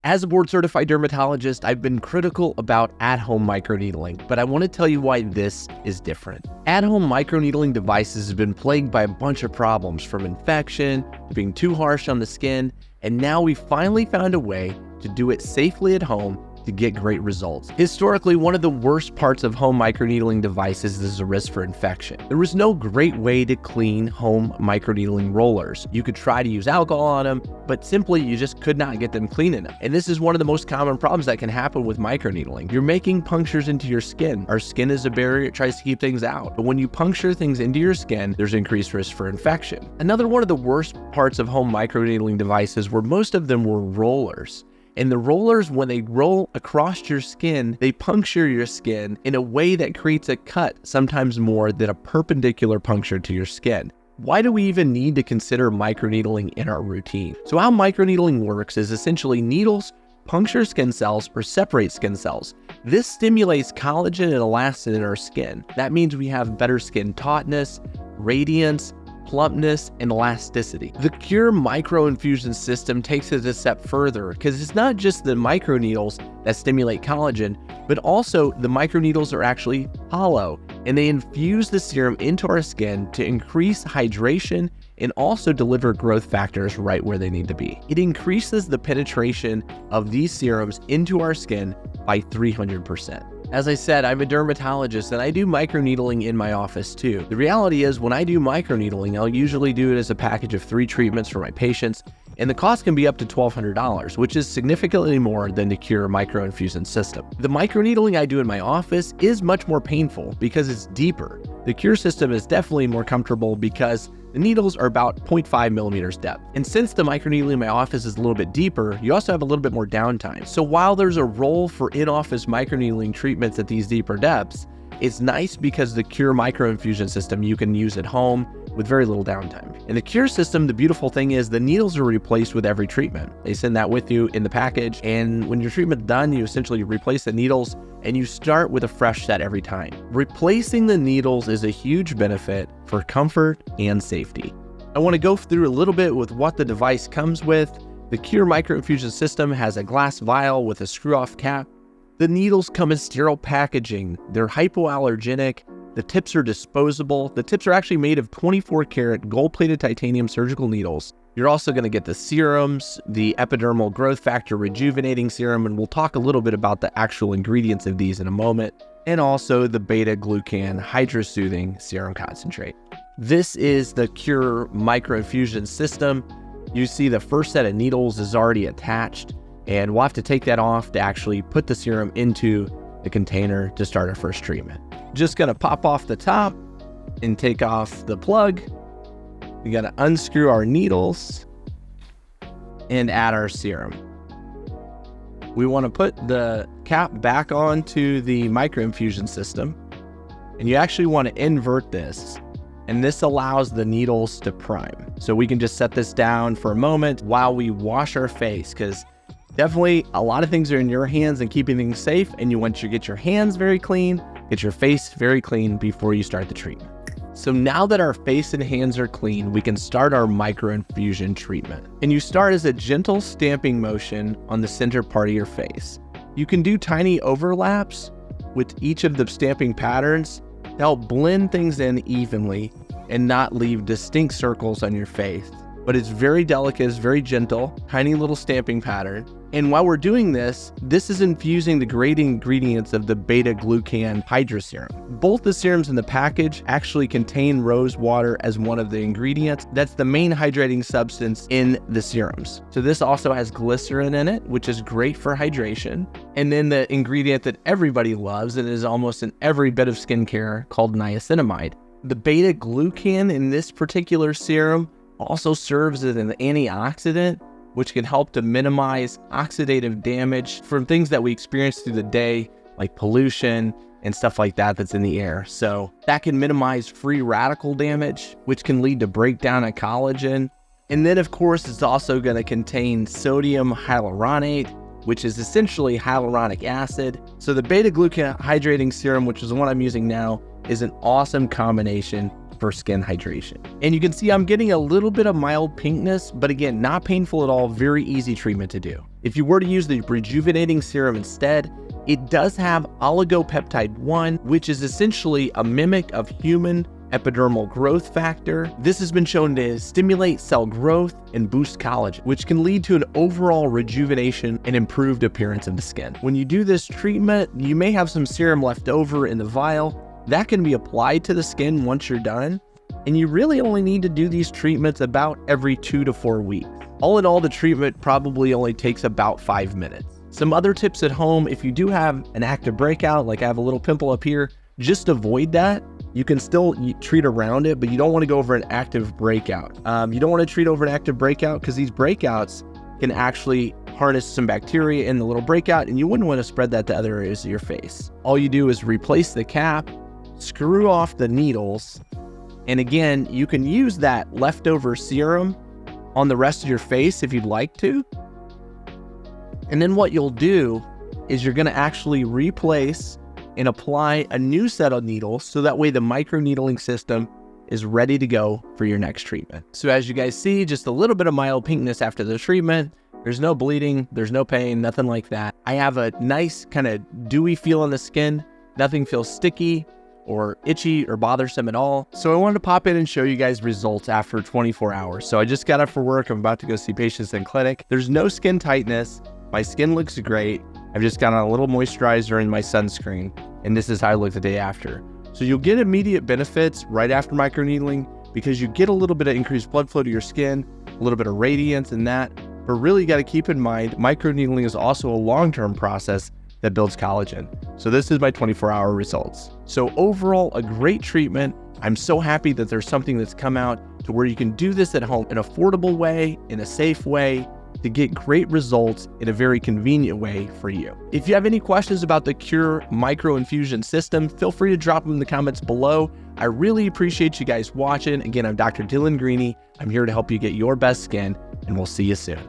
As a board-certified dermatologist, I've been critical about at-home microneedling, but I want to tell you why this is different. At-home microneedling devices have been plagued by a bunch of problems, from infection to being too harsh on the skin, and now we finally found a way to do it safely at home to get great results. Historically, one of the worst parts of home microneedling devices is the risk for infection. There was no great way to clean home microneedling rollers. You could try to use alcohol on them, but simply you just could not get them clean enough. And this is one of the most common problems that can happen with microneedling. You're making punctures into your skin. Our skin is a barrier, it tries to keep things out. But when you puncture things into your skin, there's increased risk for infection. Another one of the worst parts of home microneedling devices were most of them were rollers. And the rollers, when they roll across your skin, they puncture your skin in a way that creates a cut, sometimes more than a perpendicular puncture to your skin. Why do we even need to consider microneedling in our routine? So how microneedling works is essentially needles puncture skin cells or separate skin cells. This stimulates collagen and elastin in our skin. That means we have better skin tautness, radiance, plumpness, and elasticity. The Qure Micro-Infusion System takes it a step further because it's not just the microneedles that stimulate collagen, but also the microneedles are actually hollow, and they infuse the serum into our skin to increase hydration and also deliver growth factors right where they need to be. It increases the penetration of these serums into our skin by 300%. As I said, I'm a dermatologist and I do microneedling in my office too. The reality is when I do microneedling, I'll usually do it as a package of 3 treatments for my patients, and the cost can be up to $1,200, which is significantly more than the Qure Micro-Infusion System. The microneedling I do in my office is much more painful because it's deeper. The Qure system is definitely more comfortable because the needles are about 0.5 millimeters depth. And since the microneedling in my office is a little bit deeper, you also have a little bit more downtime. So while there's a role for in-office microneedling treatments at these deeper depths, it's nice because the Qure Micro-Infusion System you can use at home with very little downtime. In the Qure system, the beautiful thing is the needles are replaced with every treatment. They send that with you in the package, and when your treatment's done, you essentially replace the needles and you start with a fresh set every time. Replacing the needles is a huge benefit for comfort and safety. I want to go through a little bit with what the device comes with. The Qure Micro-Infusion System has a glass vial with a screw-off cap. The needles come in sterile packaging. They're hypoallergenic. The tips are disposable. The tips are actually made of 24-karat gold-plated titanium surgical needles. You're also going to get the serums, the epidermal growth factor rejuvenating serum, and we'll talk a little bit about the actual ingredients of these in a moment, and also the beta-glucan hydrosoothing serum concentrate. This is the Qure Micro-Infusion System. You see the first set of needles is already attached, and we'll have to take that off to actually put the serum into the container to start our first treatment. Just gonna pop off the top and take off the plug. We gotta unscrew our needles and add our serum. We wanna put the cap back onto the micro-infusion system, and you actually wanna invert this, and this allows the needles to prime. So we can just set this down for a moment while we wash our face, because definitely a lot of things are in your hands and keeping things safe, and you want to get your hands very clean, get your face very clean before you start the treatment. So now that our face and hands are clean, we can start our micro-infusion treatment. And you start as a gentle stamping motion on the center part of your face. You can do tiny overlaps with each of the stamping patterns to help blend things in evenly and not leave distinct circles on your face. But it's very delicate, it's very gentle, tiny little stamping pattern. And while we're doing this, this is infusing the great ingredients of the beta-glucan hydroserum. Both the serums in the package actually contain rose water as one of the ingredients. That's the main hydrating substance in the serums. So this also has glycerin in it, which is great for hydration. And then the ingredient that everybody loves and is almost in every bit of skincare called niacinamide. The beta-glucan in this particular serum also serves as an antioxidant, which can help to minimize oxidative damage from things that we experience through the day, like pollution and stuff like that that's in the air. So that can minimize free radical damage, which can lead to breakdown of collagen. And then of course, it's also going to contain sodium hyaluronate, which is essentially hyaluronic acid. So the beta-glucan hydrating serum, which is the one I'm using now, is an awesome combination for skin hydration. And you can see I'm getting a little bit of mild pinkness, but again, not painful at all, very easy treatment to do. If you were to use the rejuvenating serum instead, it does have oligopeptide 1, which is essentially a mimic of human epidermal growth factor. This has been shown to stimulate cell growth and boost collagen, which can lead to an overall rejuvenation and improved appearance of the skin. When you do this treatment, you may have some serum left over in the vial. That can be applied to the skin once you're done, and you really only need to do these treatments about every 2 to 4 weeks. All in all, the treatment probably only takes about 5 minutes. Some other tips at home: if you do have an active breakout, like I have a little pimple up here, just avoid that. You can still treat around it, but you don't want to go over an active breakout. You don't want to treat over an active breakout because these breakouts can actually harness some bacteria in the little breakout, and you wouldn't want to spread that to other areas of your face. All you do is replace the cap, screw off the needles, and again, you can use that leftover serum on the rest of your face if you'd like to. And then what you'll do is you're going to actually replace and apply a new set of needles, so that way the microneedling system is ready to go for your next treatment. So as you guys see, just a little bit of mild pinkness after the treatment. There's no bleeding, there's no pain, nothing like that. I have a nice kind of dewy feel on the skin. Nothing feels sticky or itchy or bothersome at all. So I wanted to pop in and show you guys results after 24 hours. So I just got up for work. I'm about to go see patients in clinic. There's no skin tightness. My skin looks great. I've just got on a little moisturizer and my sunscreen, and this is how I look the day after. So you'll get immediate benefits right after microneedling because you get a little bit of increased blood flow to your skin, a little bit of radiance and that. But really, you got to keep in mind, microneedling is also a long-term process that builds collagen. So this is my 24-hour results. So overall, a great treatment. I'm so happy that there's something that's come out to where you can do this at home in an affordable way, in a safe way, to get great results in a very convenient way for you. If you have any questions about the Qure Micro-Infusion System, feel free to drop them in the comments below. I really appreciate you guys watching. Again, I'm Dr. Dylan Greeney. I'm here to help you get your best skin, and we'll see you soon.